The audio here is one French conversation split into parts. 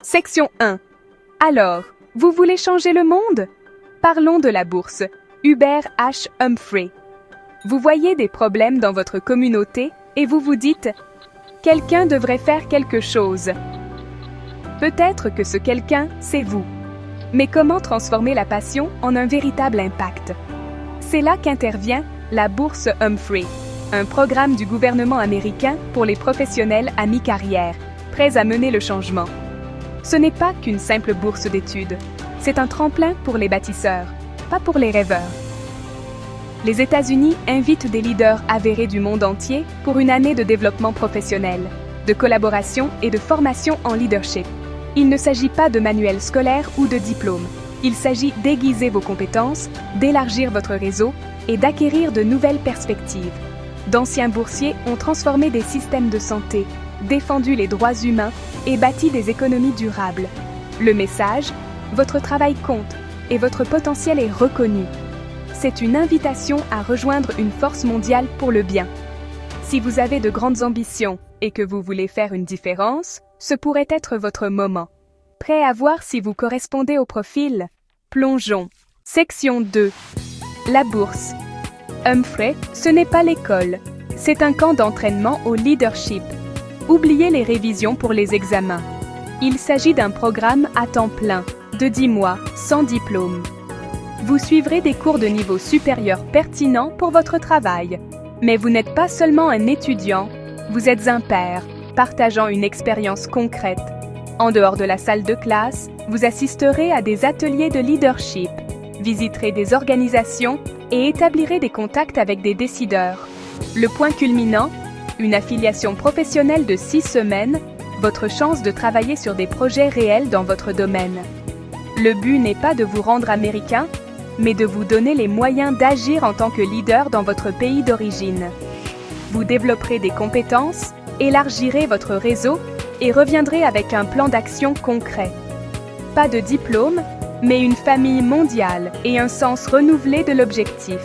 Section 1. Alors, vous voulez changer le monde? Parlons de la bourse. Hubert H. Humphrey. Vous voyez des problèmes dans votre communauté et vous vous dites « Quelqu'un devrait faire quelque chose ». Peut-être que ce quelqu'un, c'est vous. Mais comment transformer la passion en un véritable impact? C'est là qu'intervient la bourse Humphrey, un programme du gouvernement américain pour les professionnels à mi-carrière, prêts à mener le changement. Ce n'est pas qu'une simple bourse d'études, c'est un tremplin pour les bâtisseurs, pas pour les rêveurs. Les États-Unis invitent des leaders avérés du monde entier pour une année de développement professionnel, de collaboration et de formation en leadership. Il ne s'agit pas de manuels scolaires ou de diplômes. Il s'agit d'aiguiser vos compétences, d'élargir votre réseau et d'acquérir de nouvelles perspectives. D'anciens boursiers ont transformé des systèmes de santé, défendu les droits humains et bâti des économies durables. Le message, votre travail compte et votre potentiel est reconnu. C'est une invitation à rejoindre une force mondiale pour le bien. Si vous avez de grandes ambitions et que vous voulez faire une différence, ce pourrait être votre moment. Prêt à voir si vous correspondez au profil? Plongeons. Section 2. La bourse. Humphrey, ce n'est pas l'école. C'est un camp d'entraînement au leadership. Oubliez les révisions pour les examens. Il s'agit d'un programme à temps plein, de 10 mois, sans diplôme. Vous suivrez des cours de niveau supérieur pertinents pour votre travail. Mais vous n'êtes pas seulement un étudiant, vous êtes un père, partageant une expérience concrète. En dehors de la salle de classe, vous assisterez à des ateliers de leadership, visiterez des organisations et établirez des contacts avec des décideurs. Le point culminant, une affiliation professionnelle de 6 semaines, votre chance de travailler sur des projets réels dans votre domaine. Le but n'est pas de vous rendre américain, mais de vous donner les moyens d'agir en tant que leader dans votre pays d'origine. Vous développerez des compétences, élargirez votre réseau et reviendrez avec un plan d'action concret. Pas de diplôme, mais une famille mondiale et un sens renouvelé de l'objectif.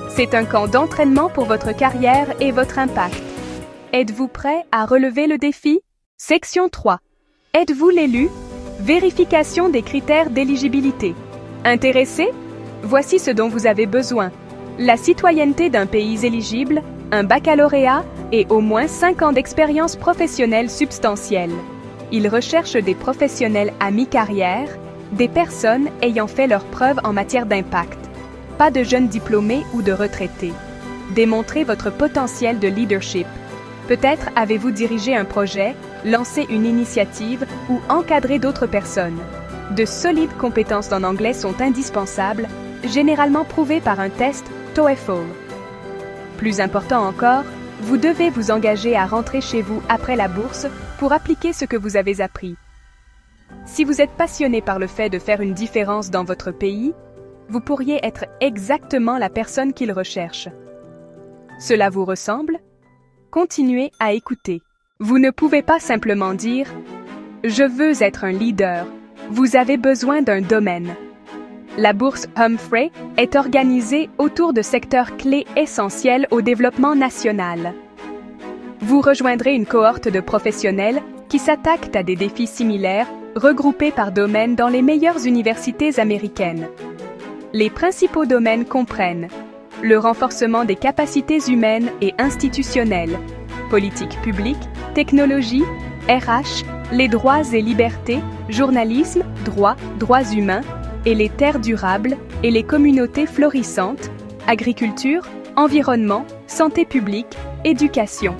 C'est un camp d'entraînement pour votre carrière et votre impact. Êtes-vous prêt à relever le défi? Section 3. Êtes-vous l'élu? Vérification des critères d'éligibilité. Intéressé? Voici ce dont vous avez besoin. La citoyenneté d'un pays éligible, un baccalauréat et au moins 5 ans d'expérience professionnelle substantielle. Ils recherchent des professionnels à mi-carrière, des personnes ayant fait leurs preuves en matière d'impact. Pas de jeunes diplômés ou de retraités. Démontrez votre potentiel de leadership. Peut-être avez-vous dirigé un projet, lancé une initiative ou encadré d'autres personnes. De solides compétences en anglais sont indispensables, généralement prouvées par un test TOEFL. Plus important encore, vous devez vous engager à rentrer chez vous après la bourse pour appliquer ce que vous avez appris. Si vous êtes passionné par le fait de faire une différence dans votre pays, vous pourriez être exactement la personne qu'il recherche. Cela vous ressemble? Continuez à écouter. Vous ne pouvez pas simplement dire « Je veux être un leader ». Vous avez besoin d'un domaine. La bourse Humphrey est organisée autour de secteurs clés essentiels au développement national. Vous rejoindrez une cohorte de professionnels qui s'attaquent à des défis similaires, regroupés par domaine dans les meilleures universités américaines. Les principaux domaines comprennent le renforcement des capacités humaines et institutionnelles, politique publique, technologie, RH, les droits et libertés, journalisme, droits humains, et les terres durables et les communautés florissantes, agriculture, environnement, santé publique, éducation.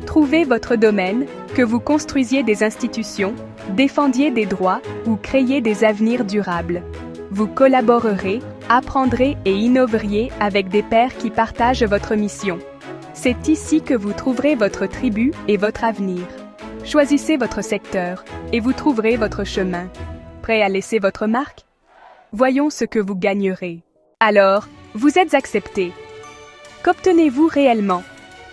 Trouvez votre domaine, que vous construisiez des institutions, défendiez des droits ou créiez des avenirs durables. Vous collaborerez, apprendrez et innoveriez avec des pairs qui partagent votre mission. C'est ici que vous trouverez votre tribu et votre avenir. Choisissez votre secteur et vous trouverez votre chemin. Prêt à laisser votre marque? Voyons ce que vous gagnerez. Alors, vous êtes accepté. Qu'obtenez-vous réellement?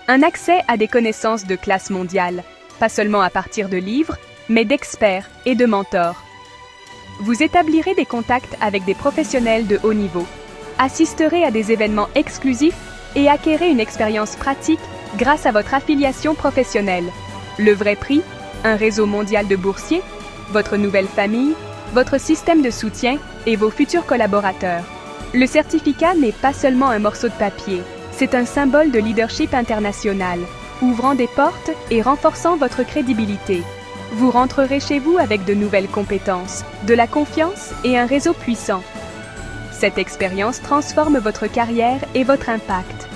Un accès à des connaissances de classe mondiale, pas seulement à partir de livres, mais d'experts et de mentors. Vous établirez des contacts avec des professionnels de haut niveau, assisterez à des événements exclusifs et acquérez une expérience pratique grâce à votre affiliation professionnelle. Le vrai prix? Un réseau mondial de boursiers? votre nouvelle famille, votre système de soutien et vos futurs collaborateurs. Le certificat n'est pas seulement un morceau de papier, c'est un symbole de leadership international, ouvrant des portes et renforçant votre crédibilité. Vous rentrerez chez vous avec de nouvelles compétences, de la confiance et un réseau puissant. Cette expérience transforme votre carrière et votre impact.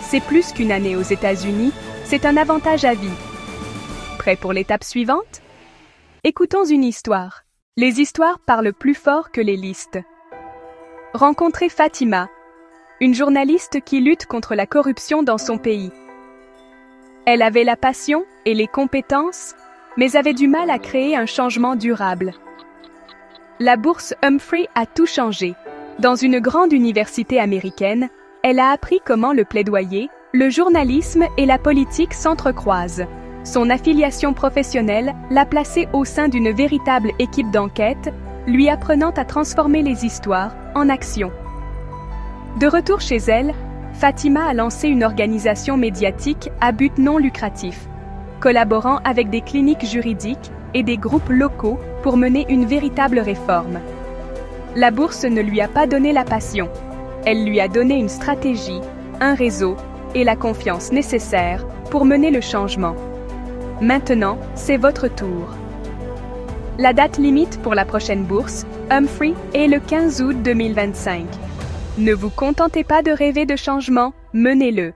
C'est plus qu'une année aux États-Unis, c'est un avantage à vie. Prêt pour l'étape suivante? Écoutons une histoire. Les histoires parlent plus fort que les listes. Rencontrez Fatima, une journaliste qui lutte contre la corruption dans son pays. Elle avait la passion et les compétences, mais avait du mal à créer un changement durable. La bourse Humphrey a tout changé. Dans une grande université américaine, elle a appris comment le plaidoyer, le journalisme et la politique s'entrecroisent. Son affiliation professionnelle l'a placée au sein d'une véritable équipe d'enquête, lui apprenant à transformer les histoires en action. De retour chez elle, Fatima a lancé une organisation médiatique à but non lucratif, collaborant avec des cliniques juridiques et des groupes locaux pour mener une véritable réforme. La bourse ne lui a pas donné la passion, elle lui a donné une stratégie, un réseau et la confiance nécessaire pour mener le changement. Maintenant, c'est votre tour. La date limite pour la prochaine bourse, Humphrey, est le 15 août 2025. Ne vous contentez pas de rêver de changement, menez-le.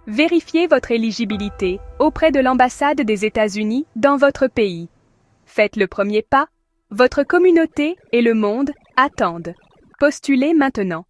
Vérifiez votre éligibilité auprès de l'ambassade des États-Unis dans votre pays. Faites le premier pas, votre communauté et le monde attendent. Postulez maintenant.